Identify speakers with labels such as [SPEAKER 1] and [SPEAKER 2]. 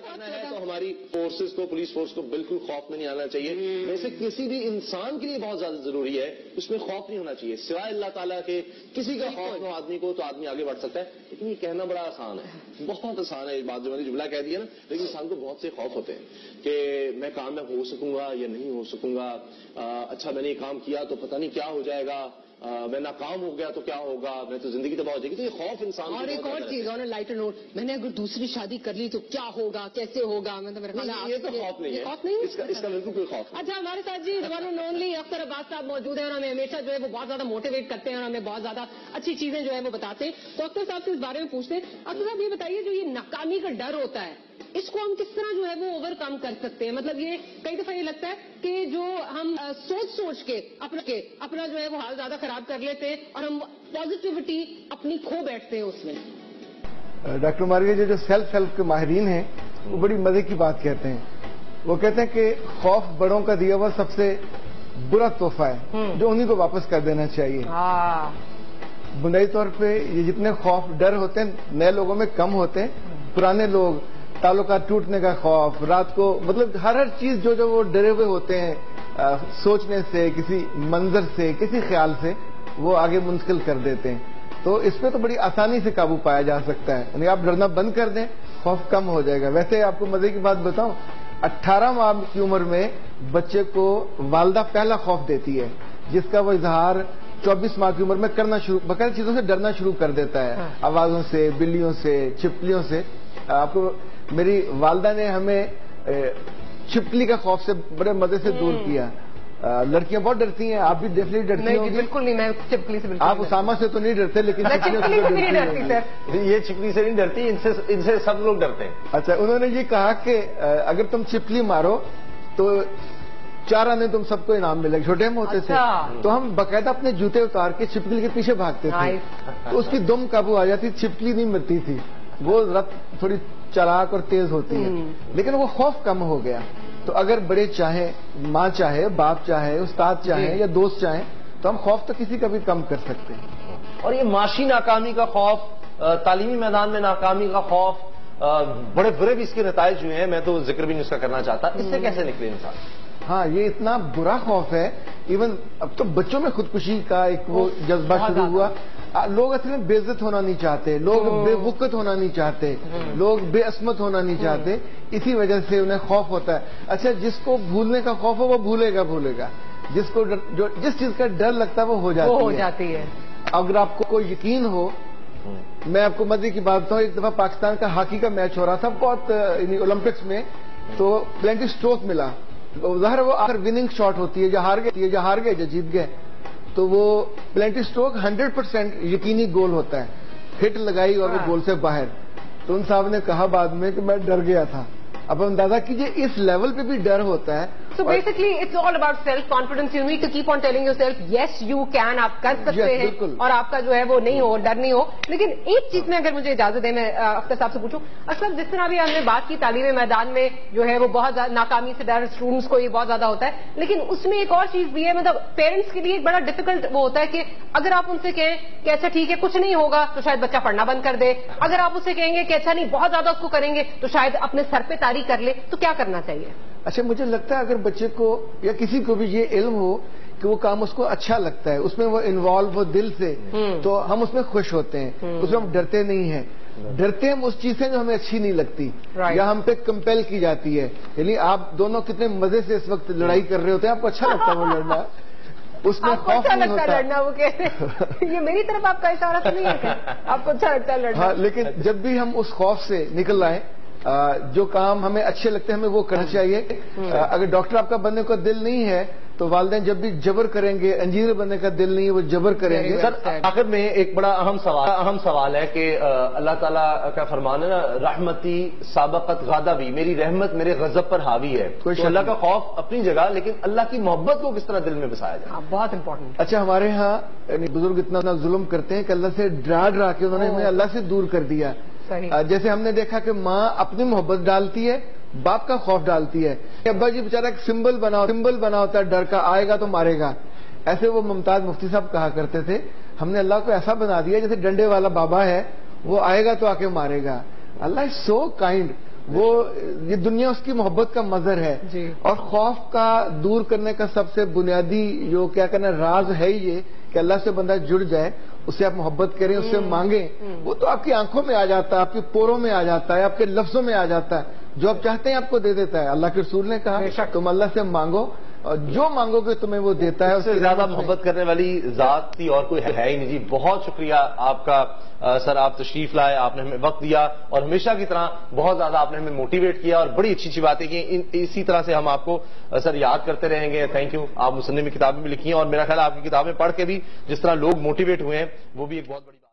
[SPEAKER 1] کرنا ہے تو ہماری فورسز کو، پولیس فورس کو بالکل خوف میں نہیں آنا چاہیے. ویسے کسی بھی انسان کے لیے بہت زیادہ ضروری ہے، اس میں خوف نہیں ہونا چاہیے سوائے اللہ تعالیٰ کے. کسی کا خوف ہو آدمی کو تو آدمی آگے بڑھ سکتا ہے. لیکن یہ کہنا بڑا آسان ہے، بہت آسان ہے. بات جو میں نے جملہ کہہ دیا نا، لیکن انسان کو بہت سے خوف ہوتے ہیں کہ میں کامیاب ہو سکوں گا یا نہیں ہو سکوں گا. اچھا میں نے یہ کام کیا تو پتہ نہیں کیا ہو جائے گا، میں ناکام ہو گیا تو کیا ہوگا، میں تو زندگی تباہ ہو جائے گی. تو یہ خوف انسان کو.
[SPEAKER 2] اور ایک اور چیز اور لائٹر نوٹ، میں نے اگر دوسری شادی کر لی تو کیا ہوگا، کیسے ہوگا.
[SPEAKER 1] یہ تو خوف نہیں ہے، اس کا بالکل کوئی خوف نہیں.
[SPEAKER 2] اچھا ہمارے ساتھ جی ون اینڈ اونلی اختر عباس صاحب موجود ہیں اور ہمیں ہمیشہ جو ہے وہ بہت زیادہ موٹیویٹ کرتے ہیں اور ہمیں بہت زیادہ اچھی چیزیں جو ہے وہ بتاتے ہیں. تو اختر صاحب سے اس بارے میں پوچھتے ہیں. اختر صاحب یہ بتائیے جو یہ ناکامی کا ڈر ہوتا ہے اس کو ہم کس طرح جو ہے وہ اوور کم کر سکتے ہیں. مطلب یہ کئی دفعہ یہ لگتا ہے کہ جو ہم سوچ کے اپنا جو ہے وہ حال زیادہ خراب کر لیتے ہیں اور ہم پازیٹیوٹی اپنی کھو بیٹھتے ہیں اس میں.
[SPEAKER 3] ڈاکٹر ماریہ جو سیلف ہیلپ کے ماہرین ہیں وہ بڑی مزے کی بات کہتے ہیں. وہ کہتے ہیں کہ خوف بڑوں کا دیا ہوا سب سے برا تحفہ ہے جو انہیں کو واپس کر دینا چاہیے. بنیادی طور پہ یہ جتنے خوف ڈر ہوتے ہیں نئے لوگوں میں کم ہوتے ہیں. پرانے لوگ تعلقات ٹوٹنے کا خوف، رات کو مطلب ہر چیز جو وہ ڈرے ہوئے ہوتے ہیں سوچنے سے، کسی منظر سے، کسی خیال سے وہ آگے منتقل کر دیتے ہیں. تو اس پہ تو بڑی آسانی سے قابو پایا جا سکتا ہے. یعنی آپ ڈرنا بند کر دیں، خوف کم ہو جائے گا. ویسے آپ کو مزے کی بات بتاؤں، 18 ماہ کی عمر میں بچے کو والدہ پہلا خوف دیتی ہے جس کا وہ اظہار 24 ماہ کی عمر میں کرنا شروع، باقاعدہ چیزوں سے ڈرنا شروع کر دیتا ہے، آوازوں سے، بلیوں سے، چھپکلیوں سے. آپ کو میری والدہ نے ہمیں چھپکلی کا خوف سے بڑے مزے سے دور کیا. لڑکیاں بہت ڈرتی ہیں، آپ بھی ڈیفینیٹلی ڈرتی ہوں گی.
[SPEAKER 2] بالکل نہیں، میں چھپکلی سے بالکل.
[SPEAKER 3] آپ اسامہ سے تو نہیں ڈرتے لیکن
[SPEAKER 1] یہ چھپکلی سے نہیں ڈرتی، ان سے سب لوگ ڈرتے ہیں.
[SPEAKER 3] اچھا، انہوں نے یہ کہا کہ اگر تم چھپکلی مارو تو 4 آنے تم سب کو انعام ملے گا. چھوٹے ہم ہوتے تھے تو ہم باقاعدہ اپنے جوتے اتار کے چھپکلی کے پیچھے بھاگتے تھے تو اس کی دم قابو آ جاتی، چھپکلی نہیں مرتی تھی. وہ رات تھوڑی چالاک اور تیز ہوتی ہے لیکن وہ خوف کم ہو گیا. تو اگر بڑے چاہیں، ماں چاہے، باپ چاہے، استاد چاہیں یا دوست چاہیں تو ہم خوف تو کسی کا بھی کم کر سکتے ہیں.
[SPEAKER 1] اور یہ معاشی ناکامی کا خوف، تعلیمی میدان میں ناکامی کا خوف، بڑے برے بھی اس کے نتائج ہوئے ہیں. میں تو ذکر بھی نہیں اس کا کرنا چاہتا. اس سے کیسے نکلے انسان؟
[SPEAKER 3] ہاں، یہ اتنا برا خوف ہے. ایون اب تو بچوں میں خودکشی کا ایک وہ جذبہ شروع ہوا. لوگ اصل میں بے عزت ہونا نہیں چاہتے، لوگ بے وقت ہونا نہیں چاہتے، لوگ بے عصمت ہونا نہیں چاہتے. اسی وجہ سے انہیں خوف ہوتا ہے. اچھا، جس کو بھولنے کا خوف ہو وہ بھولے گا. جس کو جس چیز کا ڈر لگتا ہے وہ ہو جاتی ہے. اگر آپ کو کوئی یقین ہو، میں آپ کو مزے کی بات بتاؤں، ایک دفعہ پاکستان کا ہاکی کا میچ ہو رہا تھا بہت اولمپکس میں، تو پلینٹی اسٹروک ملا. ظاہر وہ آخر وننگ شاٹ ہوتی ہے، یا ہار گئے یا جیت گئے. تو وہ پلینٹی اسٹروک 100% یقینی گول ہوتا ہے. ہٹ لگائی اور وہ گول سے باہر. تو ان صاحب نے کہا بعد میں کہ میں ڈر گیا تھا. اب اندازہ کیجئے اس لیول پہ بھی ڈر ہوتا ہے.
[SPEAKER 2] So basically it's all about self confidence. You need to keep on telling yourself yes you can. آپ کر سکتے ہیں اور آپ کا جو ہے وہ نہیں ہو، ڈر نہیں ہو. لیکن ایک چیز میں اگر مجھے اجازت دیں میں اختر صاحب سے پوچھوں. اصل جس طرح بھی ہم نے بات کی تعلیمی میدان میں جو ہے وہ بہت ناکامی سے ڈر اسٹوڈنٹس کو یہ بہت زیادہ ہوتا ہے. لیکن اس میں ایک اور چیز بھی ہے، مطلب پیرنٹس کے لیے ایک بڑا ڈیفیکلٹ وہ ہوتا ہے کہ اگر آپ ان سے کہیں کہ اچھا ٹھیک ہے کچھ نہیں ہوگا تو شاید بچہ پڑھنا بند کر دے. اگر آپ اسے کہیں گے کہ اچھا نہیں بہت زیادہ اس کو کریں گے تو شاید اپنے سر پہ طاری کر لے. تو کیا کرنا چاہیے؟
[SPEAKER 3] اچھا، مجھے لگتا ہے اگر بچے کو یا کسی کو بھی یہ علم ہو کہ وہ کام اس کو اچھا لگتا ہے، اس میں وہ انوالو ہو دل سے، تو ہم اس میں خوش ہوتے ہیں، اس میں ہم ڈرتے نہیں ہیں. ڈرتے ہم اس چیز سے جو ہمیں اچھی نہیں لگتی یا ہم پہ کمپیل کی جاتی ہے. یعنی آپ دونوں کتنے مزے سے اس وقت لڑائی کر رہے ہوتے ہیں، آپ کو اچھا لگتا ہے وہ لڑنا، اس میں خوف نہیں ہوتا.
[SPEAKER 2] لڑنا وہ یہ میری طرف آپ کا اشارہ تو نہیں ہے آپ کو اچھا لگتا ہے لڑنا.
[SPEAKER 3] لیکن جب بھی ہم اس خوف سے نکل آئے، جو کام ہمیں اچھے لگتے ہیں ہمیں وہ کرنا چاہیے. اگر ڈاکٹر آپ کا بننے کا دل نہیں ہے تو والدین جب بھی جبر کریں گے، انجینئر بننے کا دل نہیں ہے وہ جبر کریں گے.
[SPEAKER 1] سر آخر میں ایک بڑا اہم سوال ہے کہ اللہ تعالیٰ کا فرمان ہے نا، رحمتی سابقت غضبی، میری رحمت میرے غضب پر حاوی ہے. تو اللہ کا خوف اپنی جگہ، لیکن اللہ کی محبت کو کس طرح دل میں بسایا جائے؟
[SPEAKER 2] بہت امپورٹنٹ.
[SPEAKER 3] اچھا، ہمارے ہاں بزرگ اتنا ظلم کرتے ہیں کہ اللہ سے ڈرا کے انہوں نے ہمیں اللہ سے دور کر دیا. جیسے ہم نے دیکھا کہ ماں اپنی محبت ڈالتی ہے، باپ کا خوف ڈالتی ہے. ابا جی بیچارہ ایک سمبل بنا ہوتا ہے ڈر کا، آئے گا تو مارے گا. ایسے وہ ممتاز مفتی صاحب کہا کرتے تھے، ہم نے اللہ کو ایسا بنا دیا جیسے ڈنڈے والا بابا ہے، وہ آئے گا تو آ کے مارے گا. اللہ از سو کائنڈ. وہ یہ دنیا اس کی محبت کا مظہر ہے
[SPEAKER 2] جی.
[SPEAKER 3] اور خوف کا دور کرنے کا سب سے بنیادی جو کیا کہنا راز ہے یہ کہ اللہ سے بندہ جڑ جائے، اس سے آپ محبت کریں، اس سے مانگیں، وہ تو آپ کی آنکھوں میں آ جاتا ہے، آپ کی پوروں میں آ جاتا ہے، آپ کے لفظوں میں آ جاتا ہے، جو آپ چاہتے ہیں آپ کو دے دیتا ہے. اللہ کے رسول نے کہا تم اللہ سے مانگو اور جو مانگو گے تمہیں وہ دیتا ہے.
[SPEAKER 4] اس سے زیادہ محبت کرنے والی ذات تھی اور کوئی ہے ہی نہیں جی. بہت شکریہ آپ کا سر، آپ تشریف لائے، آپ نے ہمیں وقت دیا اور ہمیشہ کی طرح بہت زیادہ آپ نے ہمیں موٹیویٹ کیا اور بڑی اچھی باتیں کی. اسی طرح سے ہم آپ کو سر یاد کرتے رہیں گے. Thank you. آپ مصنف کی کتابیں بھی لکھی ہیں اور میرا خیال ہے آپ کی کتابیں پڑھ کے بھی جس طرح لوگ موٹیویٹ ہوئے ہیں وہ بھی ایک بہت بڑی